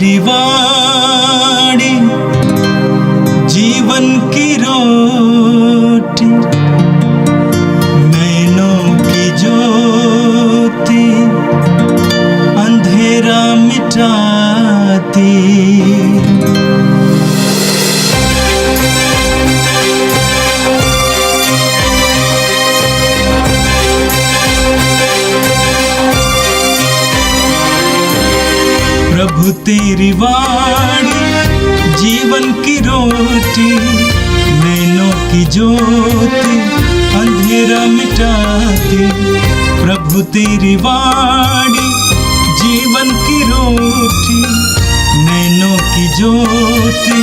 तेरी वाणी जीवन की रोटी, नैनों की ज्योति अंधेरा मिटाती। प्रभु तेरी वाणी जीवन की रोटी, नैनों की ज्योति अंधेरा मिटाती। प्रभु तेरी वाणी जीवन की रोटी, नैनों की ज्योति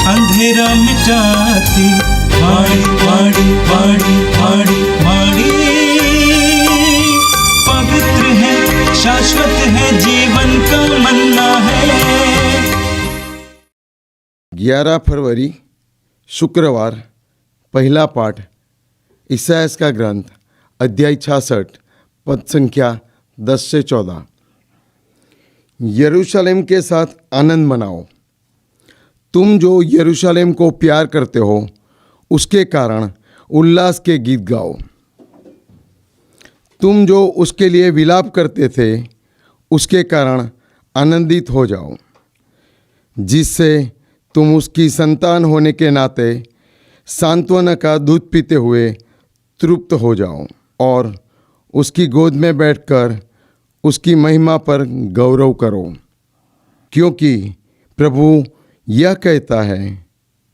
अंधेरा मिटाती। वाणी वाणी वाणी वाणी वाणी पवित्र है, शाश्वत है, जीवन का मन्ना है। 11 फरवरी शुक्रवार, पहला पाठ ईसायाह का ग्रंथ अध्याय 66 पद संख्या 10 से 14। यरूशलेम के साथ आनंद मनाओ, तुम जो यरूशलेम को प्यार करते हो उसके कारण उल्लास के गीत गाओ। तुम जो उसके लिए विलाप करते थे उसके कारण आनंदित हो जाओ, जिससे तुम उसकी संतान होने के नाते सांत्वना का दूध पीते हुए तृप्त हो जाओ और उसकी गोद में बैठकर उसकी महिमा पर गौरव करो। क्योंकि प्रभु यह कहता है,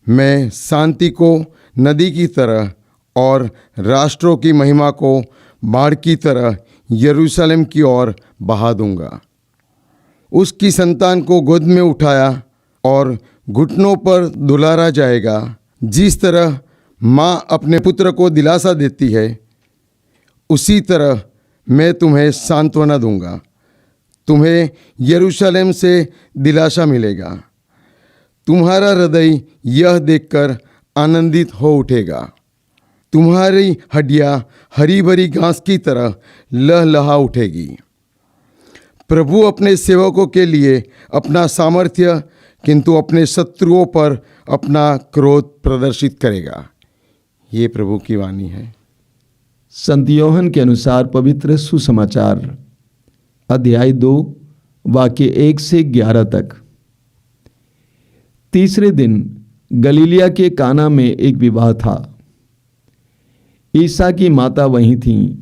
मैं शांति को नदी की तरह और राष्ट्रों की महिमा को बाढ़ की तरह यरूशलेम की ओर बहा दूंगा। उसकी संतान को गोद में उठाया और घुटनों पर दुलारा जाएगा। जिस तरह माँ अपने पुत्र को दिलासा देती है, उसी तरह मैं तुम्हें सांत्वना दूंगा। तुम्हें यरूशलेम से दिलासा मिलेगा। तुम्हारा हृदय यह देखकर आनंदित हो उठेगा। तुम्हारी हड्डियाँ हरी भरी घास की तरह लहलहा उठेगी। प्रभु अपने सेवकों के लिए अपना सामर्थ्य, किंतु अपने शत्रुओं पर अपना क्रोध प्रदर्शित करेगा। ये प्रभु की वाणी है। संत योहन के अनुसार पवित्र सुसमाचार अध्याय 2 वाक्य 1 से 11 तक। तीसरे दिन गलीलिया के काना में एक विवाह था। ईसा की माता वहीं थीं।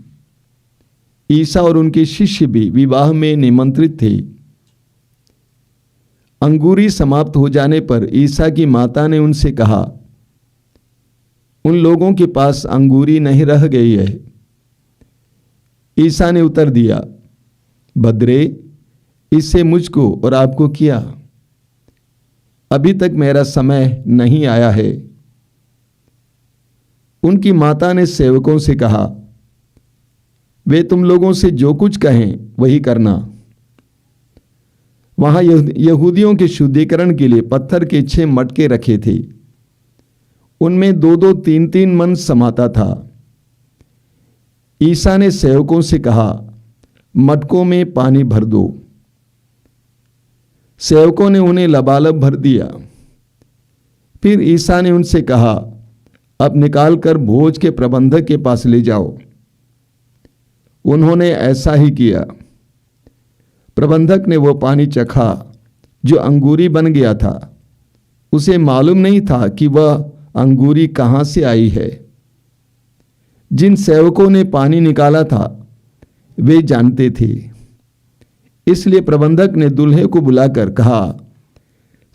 ईसा और उनके शिष्य भी विवाह में निमंत्रित थे। अंगूरी समाप्त हो जाने पर ईसा की माता ने उनसे कहा, उन लोगों के पास अंगूरी नहीं रह गई है। ईसा ने उत्तर दिया, भद्रे, इससे मुझको और आपको किया। अभी तक मेरा समय नहीं आया है। उनकी माता ने सेवकों से कहा, वे तुम लोगों से जो कुछ कहें वही करना। वहां यहूदियों के शुद्धिकरण के लिए पत्थर के 6 मटके रखे थे। उनमें 2-2, 3-3 मन समाता था। ईसा ने सेवकों से कहा, मटकों में पानी भर दो। सेवकों ने उन्हें लबालब भर दिया। फिर ईसा ने उनसे कहा, अब निकालकर भोज के प्रबंधक के पास ले जाओ। उन्होंने ऐसा ही किया। प्रबंधक ने वो पानी चखा जो अंगूरी बन गया था। उसे मालूम नहीं था कि वह अंगूरी कहाँ से आई है। जिन सेवकों ने पानी निकाला था वे जानते थे। इसलिए प्रबंधक ने दूल्हे को बुलाकर कहा,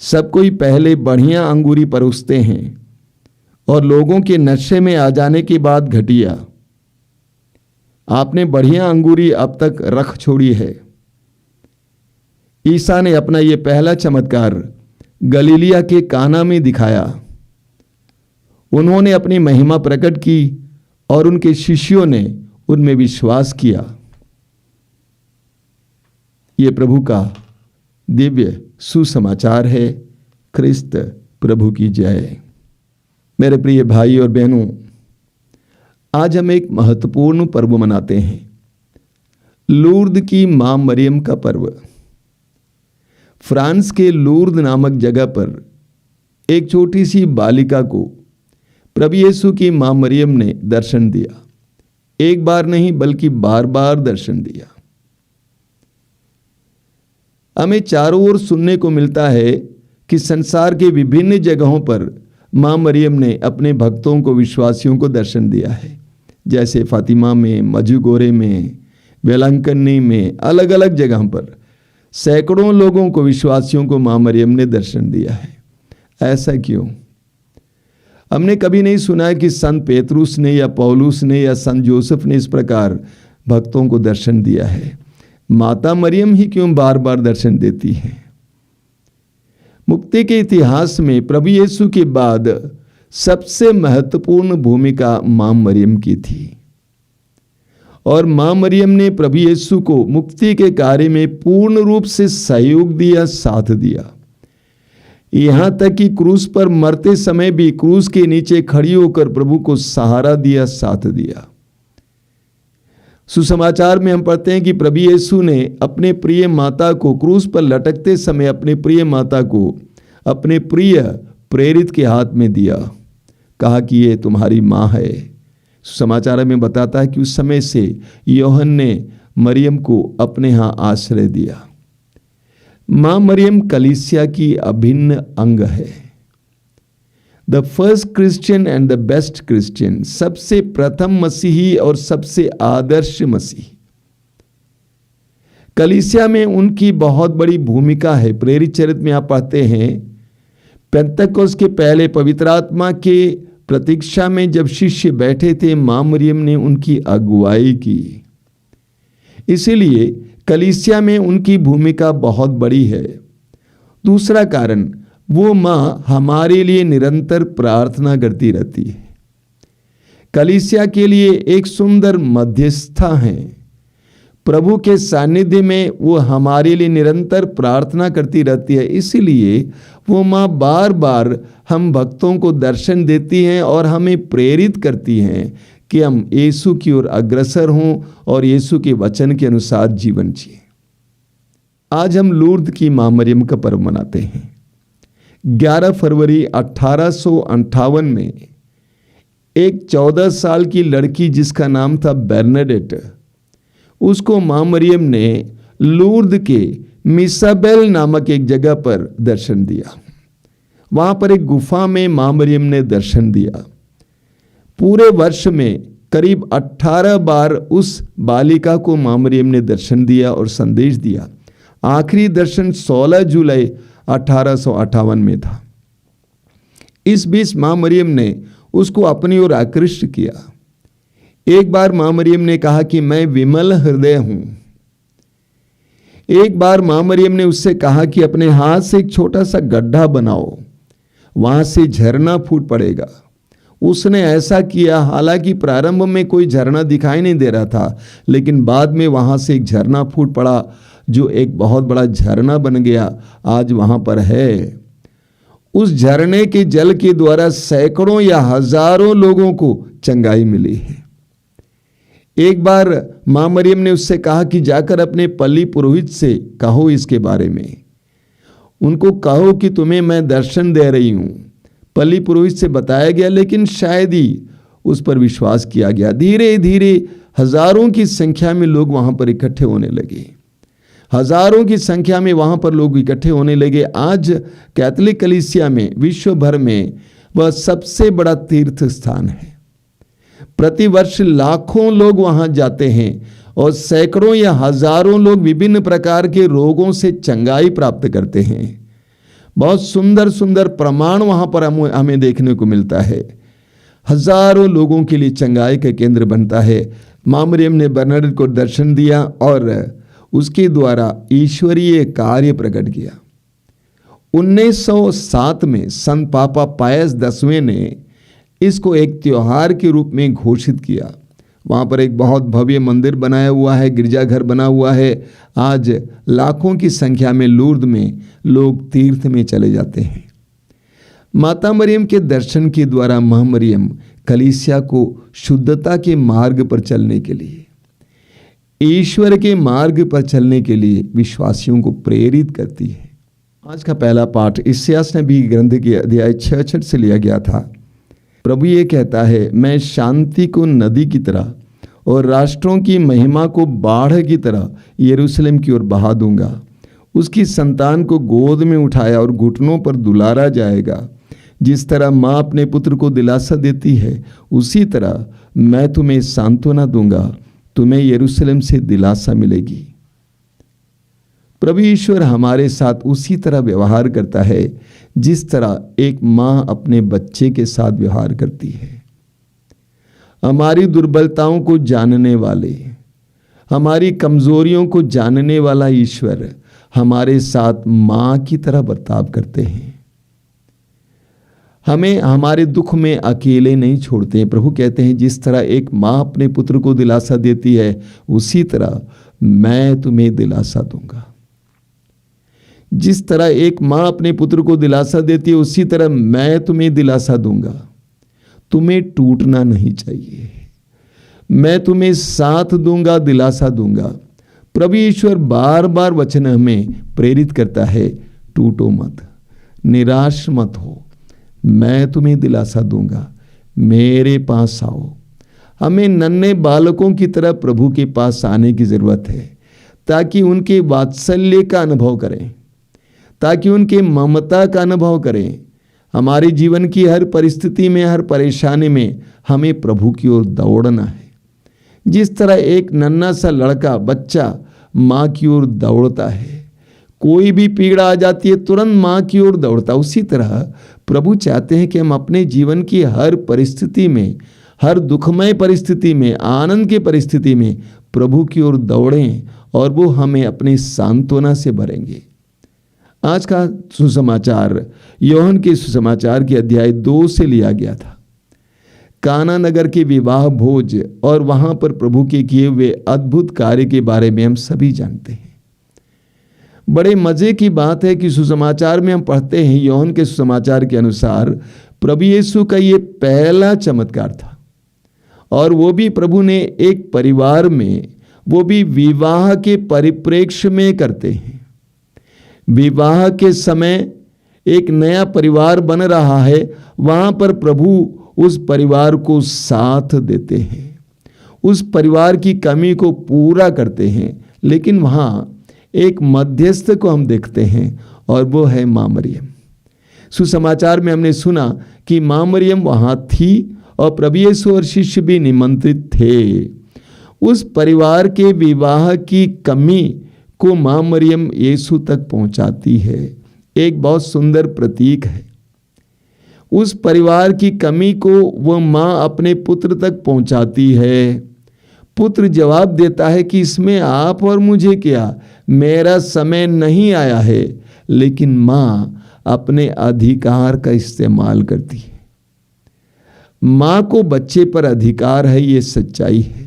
सब कोई पहले बढ़िया अंगूरी परोसते हैं और लोगों के नशे में आ जाने के बाद घटिया। आपने बढ़िया अंगूरी अब तक रख छोड़ी है। ईसा ने अपना यह पहला चमत्कार गलीलिया के काना में दिखाया। उन्होंने अपनी महिमा प्रकट की और उनके शिष्यों ने उनमें विश्वास किया। ये प्रभु का दिव्य सुसमाचार है। ख्रिस्त प्रभु की जय। मेरे प्रिय भाई और बहनों, आज हम एक महत्वपूर्ण पर्व मनाते हैं, लूर्द की मां मरियम का पर्व। फ्रांस के लूर्द नामक जगह पर एक छोटी सी बालिका को प्रभु यीशु की मां मरियम ने दर्शन दिया। एक बार नहीं बल्कि बार बार दर्शन दिया। हमें चारों ओर सुनने को मिलता है कि संसार के विभिन्न जगहों पर मां मरियम ने अपने भक्तों को, विश्वासियों को दर्शन दिया है। जैसे फातिमा में, मजुगोरे में, वेलांकन्नी में, अलग अलग जगहों पर सैकड़ों लोगों को, विश्वासियों को मां मरियम ने दर्शन दिया है। ऐसा क्यों? हमने कभी नहीं सुना है कि संत पेतरुस ने या पौलुस ने या संत जोसेफ ने इस प्रकार भक्तों को दर्शन दिया है। माता मरियम ही क्यों बार बार दर्शन देती है? मुक्ति के इतिहास में प्रभु यीशु के बाद सबसे महत्वपूर्ण भूमिका मां मरियम की थी और मां मरियम ने प्रभु यीशु को मुक्ति के कार्य में पूर्ण रूप से सहयोग दिया, साथ दिया। यहां तक कि क्रूस पर मरते समय भी क्रूस के नीचे खड़ी होकर प्रभु को सहारा दिया, साथ दिया। सुसमाचार में हम पढ़ते हैं कि प्रभु यीशु ने अपने प्रिय माता को, क्रूस पर लटकते समय अपने प्रिय माता को अपने प्रिय प्रेरित के हाथ में दिया, कहा कि ये तुम्हारी मां है। सुसमाचार में बताता है कि उस समय से यूहन्ना ने मरियम को अपने यहां आश्रय दिया। मां मरियम कलीसिया की अभिन्न अंग है। The first Christian and the best Christian, सबसे प्रथम मसीही और सबसे आदर्श मसीही। कलीसिया में उनकी बहुत बड़ी भूमिका है। प्रेरित चरित्र में आप पढ़ते हैं, पेंतकोस्त के पहले पवित्र आत्मा के प्रतीक्षा में जब शिष्य बैठे थे, मां मरियम ने उनकी अगुवाई की। इसीलिए कलीसिया में उनकी भूमिका बहुत बड़ी है। दूसरा कारण, वो मां हमारे लिए निरंतर प्रार्थना करती रहती है। कलीसिया के लिए एक सुंदर मध्यस्थता है। प्रभु के सानिध्य में वो हमारे लिए निरंतर प्रार्थना करती रहती है। इसीलिए वो मां बार बार हम भक्तों को दर्शन देती हैं और हमें प्रेरित करती हैं कि हम यीशु की ओर अग्रसर हों और यीशु के वचन के अनुसार जीवन जिए। आज हम लूर्द की मां मरियम का पर्व मनाते हैं। 11 फरवरी 1858 में एक 14 साल की लड़की जिसका नाम था बेर्नाडेट, उसको मां मरियम ने लूर्द के मिसाबेल नामक एक जगह पर दर्शन दिया। वहां पर एक गुफा में मां मरियम ने दर्शन दिया। पूरे वर्ष में करीब 18 बार उस बालिका को मां मरियम ने दर्शन दिया और संदेश दिया। आखिरी दर्शन 16 जुलाई 1858 में था। इस बीच मां मरियम ने उसको अपनी ओर आकृष्ट किया। एक बार मां मरियम ने कहा कि मैं विमल हृदय हूं। एक बार मां मरियम ने उससे कहा कि अपने हाथ से एक छोटा सा गड्ढा बनाओ, वहां से झरना फूट पड़ेगा। उसने ऐसा किया। हालांकि प्रारंभ में कोई झरना दिखाई नहीं दे रहा था, लेकिन बाद में वहां से एक झरना फूट पड़ा जो एक बहुत बड़ा झरना बन गया, आज वहां पर है। उस झरने के जल के द्वारा सैकड़ों या हजारों लोगों को चंगाई मिली है। एक बार मां मरियम ने उससे कहा कि जाकर अपने पल्ली पुरोहित से कहो इसके बारे में, उनको कहो कि तुम्हें मैं दर्शन दे रही हूं। पल्ली पुरोहित से बताया गया, लेकिन शायद ही उस पर विश्वास किया गया। धीरे धीरे हजारों की संख्या में लोग वहां पर इकट्ठे होने लगे। हजारों की संख्या में वहां पर लोग इकट्ठे होने लगे। आज कैथोलिक कलीसिया में, विश्व भर में वह सबसे बड़ा तीर्थ स्थान है। प्रतिवर्ष लाखों लोग वहां जाते हैं और सैकड़ों या हजारों लोग विभिन्न प्रकार के रोगों से चंगाई प्राप्त करते हैं। बहुत सुंदर सुंदर प्रमाण वहां पर हमें देखने को मिलता है। हजारों लोगों के लिए चंगाई का केंद्र बनता है। मां मरियम ने बर्नाडेट को दर्शन दिया और उसके द्वारा ईश्वरीय कार्य प्रकट किया। 1907 में संत पापा पायस 10वें ने इसको एक त्योहार के रूप में घोषित किया। वहाँ पर एक बहुत भव्य मंदिर बनाया हुआ है, गिरजाघर बना हुआ है। आज लाखों की संख्या में लूर्द में लोग तीर्थ में चले जाते हैं। माता मरियम के दर्शन के द्वारा मां मरियम कलीसिया को शुद्धता के मार्ग पर चलने के लिए, ईश्वर के मार्ग पर चलने के लिए विश्वासियों को प्रेरित करती है। आज का पहला पाठ इस्यास नबी ग्रंथ के अध्याय 66 से लिया गया था। प्रभु ये कहता है, मैं शांति को नदी की तरह और राष्ट्रों की महिमा को बाढ़ की तरह यरूशलेम की ओर बहा दूंगा। उसकी संतान को गोद में उठाया और घुटनों पर दुलारा जाएगा। जिस तरह माँ अपने पुत्र को दिलासा देती है, उसी तरह मैं तुम्हें सांत्वना दूंगा, तुम्हें यरूशलेम से दिलासा मिलेगी। प्रभु ईश्वर हमारे साथ उसी तरह व्यवहार करता है जिस तरह एक माँ अपने बच्चे के साथ व्यवहार करती है। हमारी दुर्बलताओं को जानने वाले, हमारी कमजोरियों को जानने वाला ईश्वर हमारे साथ माँ की तरह बर्ताव करते हैं। हमें हमारे दुख में अकेले नहीं छोड़ते हैं। प्रभु कहते हैं, जिस तरह एक माँ अपने पुत्र को दिलासा देती है, उसी तरह मैं तुम्हें दिलासा दूंगा। जिस तरह एक माँ अपने पुत्र को दिलासा देती है, उसी तरह मैं तुम्हें दिलासा दूंगा। तुम्हें टूटना नहीं चाहिए, मैं तुम्हें साथ दूंगा, दिलासा दूंगा। प्रभु ईश्वर बार बार वचन हमें प्रेरित करता है, टूटो मत, निराश मत हो, मैं तुम्हें दिलासा दूंगा, मेरे पास आओ। हमें नन्हे बालकों की तरह प्रभु के पास आने की जरूरत है, ताकि उनके वात्सल्य का अनुभव करें, ताकि उनके ममता का अनुभव करें। हमारे जीवन की हर परिस्थिति में, हर परेशानी में हमें प्रभु की ओर दौड़ना है। जिस तरह एक नन्हा सा लड़का, बच्चा माँ की ओर दौड़ता है, कोई भी पीड़ा आ जाती है तुरंत माँ की ओर दौड़ता, उसी तरह प्रभु चाहते हैं कि हम अपने जीवन की हर परिस्थिति में, हर दुखमय परिस्थिति में, आनंद की परिस्थिति में प्रभु की ओर दौड़ें और वो हमें अपनी सांत्वना से भरेंगे। आज का सुसमाचार यूहन्ना के सुसमाचार के अध्याय 2 से लिया गया था। काना नगर के विवाह भोज और वहां पर प्रभु के किए हुए अद्भुत कार्य के बारे में हम सभी जानते हैं। बड़े मजे की बात है कि सुसमाचार में हम पढ़ते हैं, यूहन्ना के सुसमाचार के अनुसार प्रभु यीशु का ये पहला चमत्कार था, और वो भी प्रभु ने एक परिवार में, वो भी विवाह के परिप्रेक्ष्य में करते हैं। विवाह के समय एक नया परिवार बन रहा है, वहां पर प्रभु उस परिवार को साथ देते हैं, उस परिवार की कमी को पूरा करते हैं। लेकिन वहां एक मध्यस्थ को हम देखते हैं, और वो है माँ मरियम। सुसमाचार में हमने सुना कि माँ मरियम वहां थी और प्रभु यीशु और शिष्य भी निमंत्रित थे। उस परिवार के विवाह की कमी को माँ मरियम यीशु तक पहुंचाती है। एक बहुत सुंदर प्रतीक है। उस परिवार की कमी को वह माँ अपने पुत्र तक पहुंचाती है। पुत्र जवाब देता है कि इसमें आप और मुझे क्या, मेरा समय नहीं आया है। लेकिन माँ अपने अधिकार का इस्तेमाल करती है। माँ को बच्चे पर अधिकार है, ये सच्चाई है।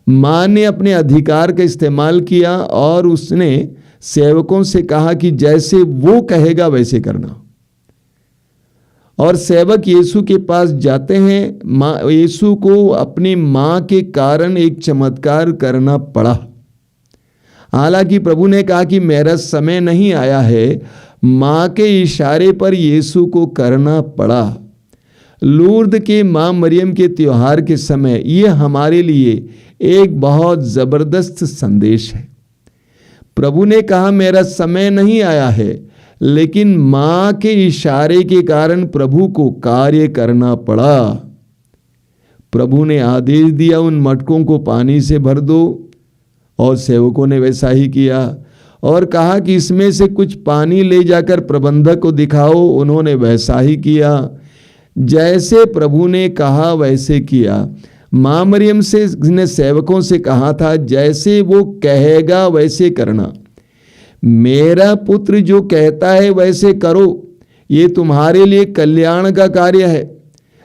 माँ ने अपने अधिकार का इस्तेमाल किया और उसने सेवकों से कहा कि जैसे वो कहेगा वैसे करना। और सेवक यीशु के पास जाते हैं। माँ यीशु को अपनी माँ के कारण एक चमत्कार करना पड़ा। हालांकि प्रभु ने कहा कि मेरा समय नहीं आया है, माँ के इशारे पर यीशु को करना पड़ा। लूर्द के माँ मरियम के त्योहार के समय ये हमारे लिए एक बहुत जबरदस्त संदेश है। प्रभु ने कहा मेरा समय नहीं आया है, लेकिन माँ के इशारे के कारण प्रभु को कार्य करना पड़ा। प्रभु ने आदेश दिया, उन मटकों को पानी से भर दो, और सेवकों ने वैसा ही किया। और कहा कि इसमें से कुछ पानी ले जाकर प्रबंधक को दिखाओ। उन्होंने वैसा ही किया। जैसे प्रभु ने कहा वैसे किया। माँ मरियम से ने सेवकों से कहा था, जैसे वो कहेगा वैसे करना। मेरा पुत्र जो कहता है वैसे करो, ये तुम्हारे लिए कल्याण का कार्य है।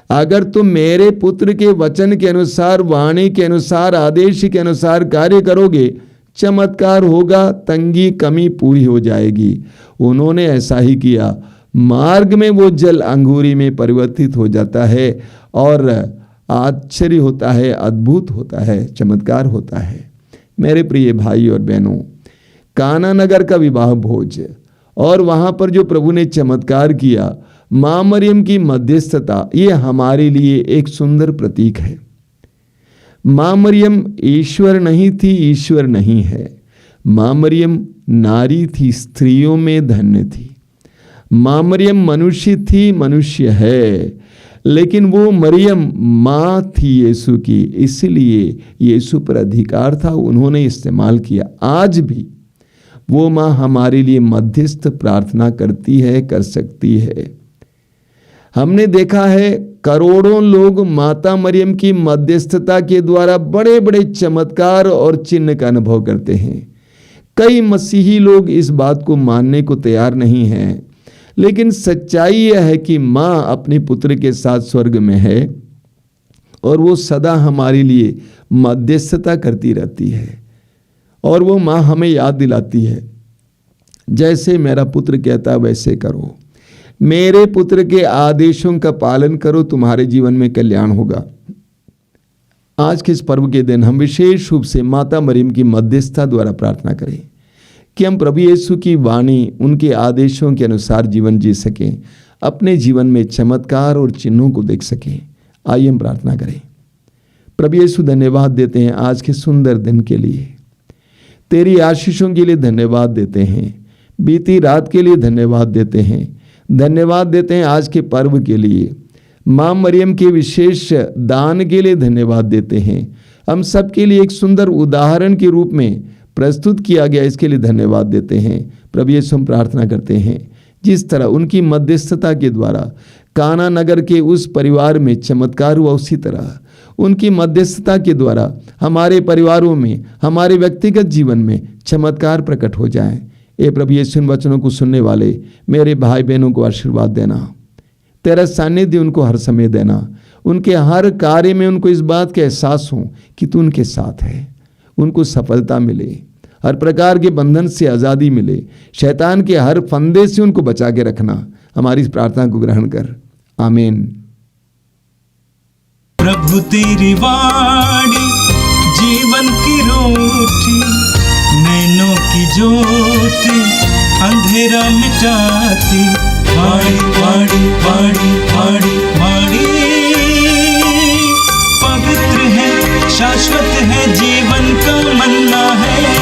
अगर तुम मेरे पुत्र के वचन के अनुसार, वाणी के अनुसार, आदेश के अनुसार कार्य करोगे, चमत्कार होगा, तंगी कमी पूरी हो जाएगी। उन्होंने ऐसा ही किया। मार्ग में वो जल अंगूरी में परिवर्तित हो जाता है और आश्चर्य होता है, अद्भुत होता है, चमत्कार होता है। मेरे प्रिय भाई और बहनों, काना नगर का विवाह भोज और वहाँ पर जो प्रभु ने चमत्कार किया, माँ मरियम की मध्यस्थता, ये हमारे लिए एक सुंदर प्रतीक है। माँ मरियम ईश्वर नहीं थी, ईश्वर नहीं है। माँ मरियम नारी थी, स्त्रियों में धन्य थी। माँ मरियम मनुष्य थी, मनुष्य है, लेकिन वो मरियम माँ थी यीशु की, इसलिए यीशु पर अधिकार था, उन्होंने इस्तेमाल किया। आज भी वो माँ हमारे लिए मध्यस्थ प्रार्थना करती है, कर सकती है। हमने देखा है करोड़ों लोग माता मरियम की मध्यस्थता के द्वारा बड़े बड़े चमत्कार और चिन्ह का अनुभव करते हैं। कई मसीही लोग इस बात को मानने को तैयार नहीं हैं, लेकिन सच्चाई यह है कि माँ अपने पुत्र के साथ स्वर्ग में है और वो सदा हमारे लिए मध्यस्थता करती रहती है। और वो माँ हमें याद दिलाती है, जैसे मेरा पुत्र कहता है वैसे करो, मेरे पुत्र के आदेशों का पालन करो, तुम्हारे जीवन में कल्याण होगा। आज के इस पर्व के दिन हम विशेष रूप से माता मरियम की मध्यस्थता द्वारा प्रार्थना करें कि हम प्रभु यीशु की वाणी, उनके आदेशों के अनुसार जीवन जी सकें, अपने जीवन में चमत्कार और चिन्हों को देख सकें। आइए हम प्रार्थना करें। प्रभु यीशु, धन्यवाद देते हैं आज के सुंदर दिन के लिए, तेरी आशीषों के लिए धन्यवाद देते हैं, बीती रात के लिए धन्यवाद देते हैं, धन्यवाद देते हैं आज के पर्व के लिए, माँ मरियम के विशेष दान के लिए धन्यवाद देते हैं। हम सब के लिए एक सुंदर उदाहरण के रूप में प्रस्तुत किया गया, इसके लिए धन्यवाद देते हैं। प्रभु यीशु, हम प्रार्थना करते हैं जिस तरह उनकी मध्यस्थता के द्वारा काना नगर के उस परिवार में चमत्कार हुआ, उसी तरह उनकी मध्यस्थता के द्वारा हमारे परिवारों में, हमारे व्यक्तिगत जीवन में चमत्कार प्रकट हो जाए। ए प्रभु यीशु, इन वचनों को सुनने वाले मेरे भाई बहनों को आशीर्वाद देना, तेरा सानिध्य उनको हर समय देना, उनके हर कार्य में उनको इस बात का एहसास हो कि तू उनके साथ है, उनको सफलता मिले, हर प्रकार के बंधन से आज़ादी मिले, शैतान के हर फंदे से उनको बचा के रखना। हमारी इस प्रार्थना को ग्रहण कर, आमीन। प्रभु तेरी वाणी जीवन की रोटी, नैनों की ज्योति अंधेरा मिटाती, वाणी वाणी वाणी वाणी वाणी पवित्र है, शाश्वत है, जीवन का मन्ना है।